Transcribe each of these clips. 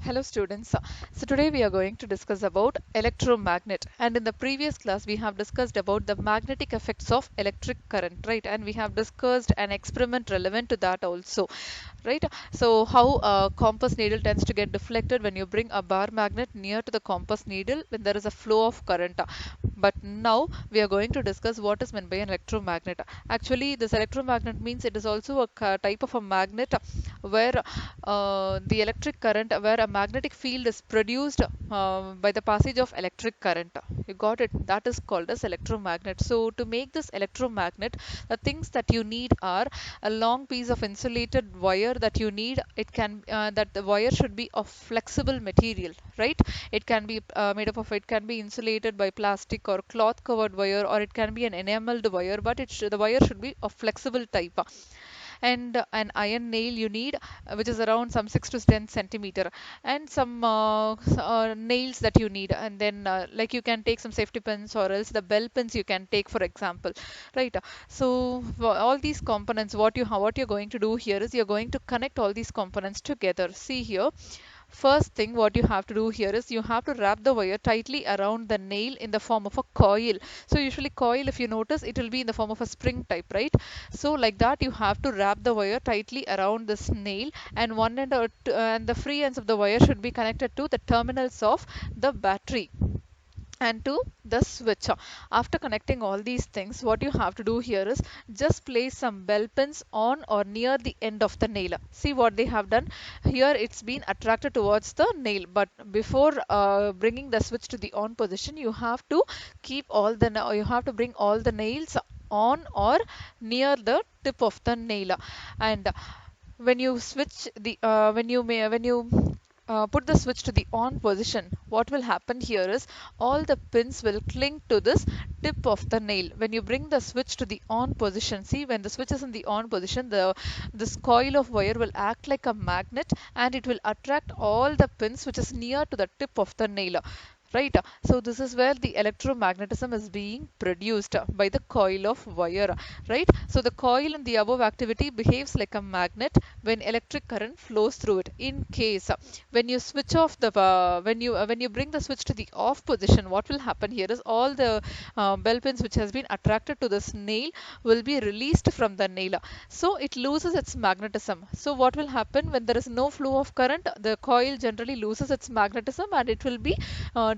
Hello students. So today we are going to discuss about electromagnet, and in the previous class we have discussed about the magnetic effects of electric current, right? And we have discussed an experiment relevant to that also, right? So how a compass needle tends to get deflected when you bring a bar magnet near to the compass needle when there is a flow of current. But now we are going to discuss what is meant by an electromagnet. Actually, this electromagnet means it is also a type of a magnet where the electric current, where a magnetic field is produced by the passage of electric current. You got it? That is called as electromagnet. So to make this electromagnet, the things that you need are a long piece of insulated wire that you need. It can that the wire should be of flexible material, right? It can be made up of, it can be insulated by plastic or cloth covered wire, or it can be an enameled wire, but the wire should be of flexible type. And an iron nail you need, which is around some 6 to 10 centimeter, and some nails that you need, and then like you can take some safety pins or else the bell pins you can take, for example, right? So for all these components, what you're going to do here is you're going to connect all these components together. See here. First thing what you have to do here is you have to wrap the wire tightly around the nail in the form of a coil. So usually coil, if you notice, it will be in the form of a spring type, right? So like that you have to wrap the wire tightly around this nail, and one end and the free ends of the wire should be connected to the terminals of the battery and to the switch. After connecting all these things, what you have to do here is just place some bell pins on or near the end of the nail. See what they have done here, it's been attracted towards the nail, but before bringing the switch to the on position, you have to you have to bring all the nails on or near the tip of the nail. And when you switch the when you put the switch to the on position, what will happen here is all the pins will cling to this tip of the nail. When you bring the switch to the on position, see, when the switch is in the on position, the this coil of wire will act like a magnet, and it will attract all the pins which is near to the tip of the nail, right? So this is where the electromagnetism is being produced by the coil of wire, right? So the coil in the above activity behaves like a magnet when electric current flows through it. In case when you switch off the when you bring the switch to the off position, what will happen here is all the bell pins which has been attracted to this nail will be released from the nail, so it loses its magnetism. So what will happen when there is no flow of current? The coil generally loses its magnetism, and it will be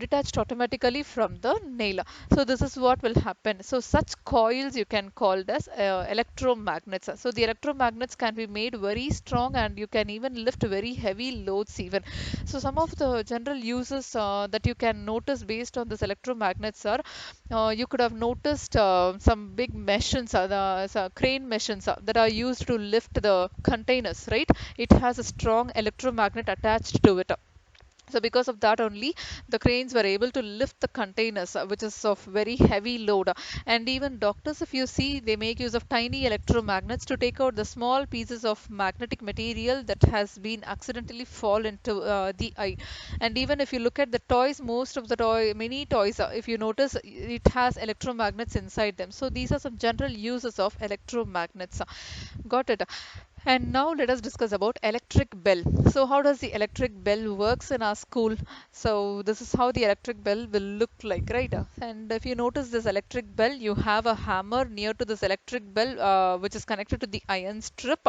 detached automatically from the nail. So this is what will happen. So such coils you can call as electromagnets. So the electromagnets can be made very strong, and you can even lift very heavy loads even. So some of the general uses that you can notice based on this electromagnets are, you could have noticed some big machines, crane machines that are used to lift the containers, right? It has a strong electromagnet attached to it. So because of that only, the cranes were able to lift the containers, which is of very heavy load. And even doctors, if you see, they make use of tiny electromagnets to take out the small pieces of magnetic material that has been accidentally fall into the eye. And even if you look at the toys, most of the many toys, if you notice, it has electromagnets inside them. So these are some general uses of electromagnets. Got it? And now let us discuss about electric bell. So how does the electric bell works in our school? So this is how the electric bell will look like, right? And if you notice this electric bell, you have a hammer near to this electric bell, which is connected to the iron strip.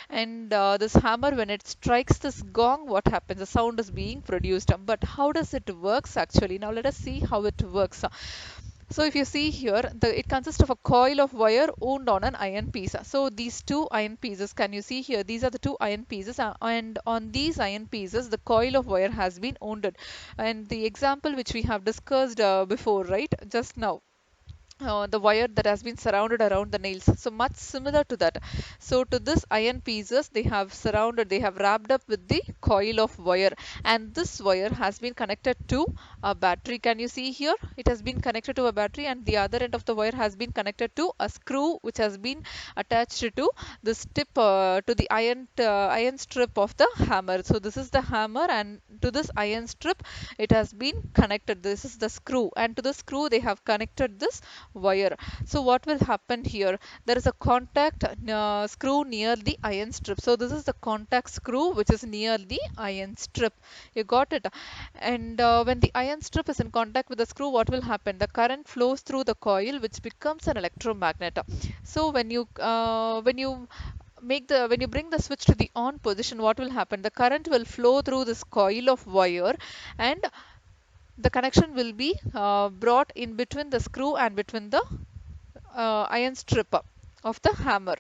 And this hammer, when it strikes this gong, what happens? The sound is being produced. But how does it works actually? Now let us see how it works. So if you see here, it consists of a coil of wire wound on an iron piece. So these two iron pieces, can you see here? These are the two iron pieces, and on these iron pieces, the coil of wire has been wounded. And the example which we have discussed before, right, just now, the wire that has been surrounded around the nails. So much similar to that. So to this iron pieces, they have wrapped up with the coil of wire, and this wire has been connected to a battery. Can you see here? It has been connected to a battery, and the other end of the wire has been connected to a screw which has been attached to this tip, to the iron strip of the hammer. So this is the hammer, and to this iron strip it has been connected. This is the screw, and to the screw they have connected this wire. So what will happen here? There is a contact screw near the iron strip. So this is the contact screw which is near the iron strip. You got it? And when the iron strip is in contact with the screw, what will happen? The current flows through the coil, which becomes an electromagnet. So when you bring the switch to the on position, what will happen? The current will flow through this coil of wire, and the connection will be brought in between the screw and between the iron strip of the hammer.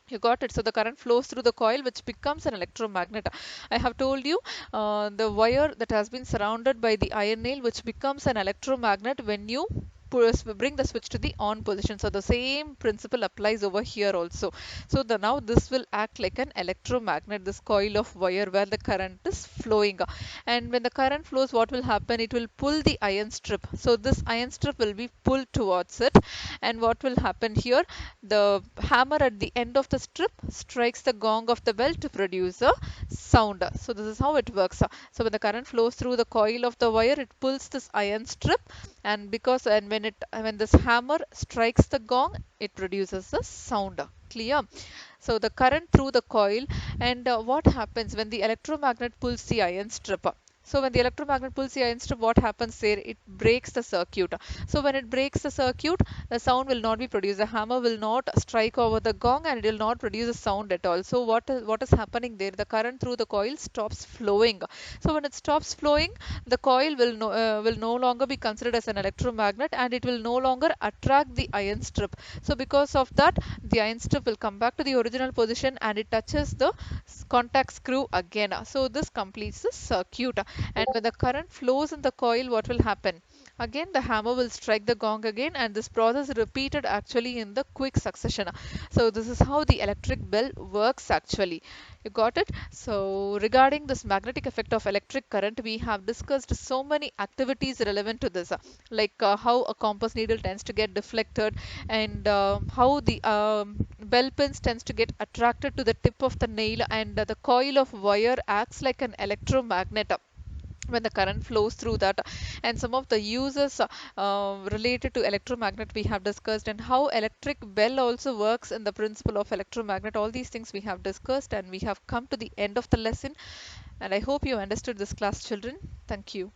You got it. So the current flows through the coil, which becomes an electromagnet. I have told you the wire that has been surrounded by the iron nail, which becomes an electromagnet when you bring the switch to the on position. So the same principle applies over here also. So now this will act like an electromagnet, this coil of wire where the current is flowing. And when the current flows, what will happen? It will pull the iron strip. So this iron strip will be pulled towards it. And what will happen here? The hammer at the end of the strip strikes the gong of the bell to produce a sound. So this is how it works. So when the current flows through the coil of the wire, it pulls this iron strip, and when this hammer strikes the gong, it produces a sound. Clear? So the current through the coil, and what happens when the electromagnet pulls the iron strip? So when the electromagnet pulls the iron strip, what happens there? It breaks the circuit. So when it breaks the circuit, the sound will not be produced. The hammer will not strike over the gong, and it will not produce a sound at all. So what is happening there? The current through the coil stops flowing. So when it stops flowing, the coil will no longer be considered as an electromagnet, and it will no longer attract the iron strip. So because of that, the iron strip will come back to the original position, and it touches the contact screw again. So this completes the circuit. And when the current flows in the coil, what will happen? Again, the hammer will strike the gong again, and this process is repeated actually in the quick succession. So this is how the electric bell works actually. You got it? So regarding this magnetic effect of electric current, we have discussed so many activities relevant to this, like how a compass needle tends to get deflected, and how the bell pins tends to get attracted to the tip of the nail, and the coil of wire acts like an electromagnet when the current flows through that, and some of the uses related to electromagnet we have discussed, and how electric bell also works in the principle of electromagnet. All these things we have discussed, and we have come to the end of the lesson, and I hope you understood this class, children. Thank you.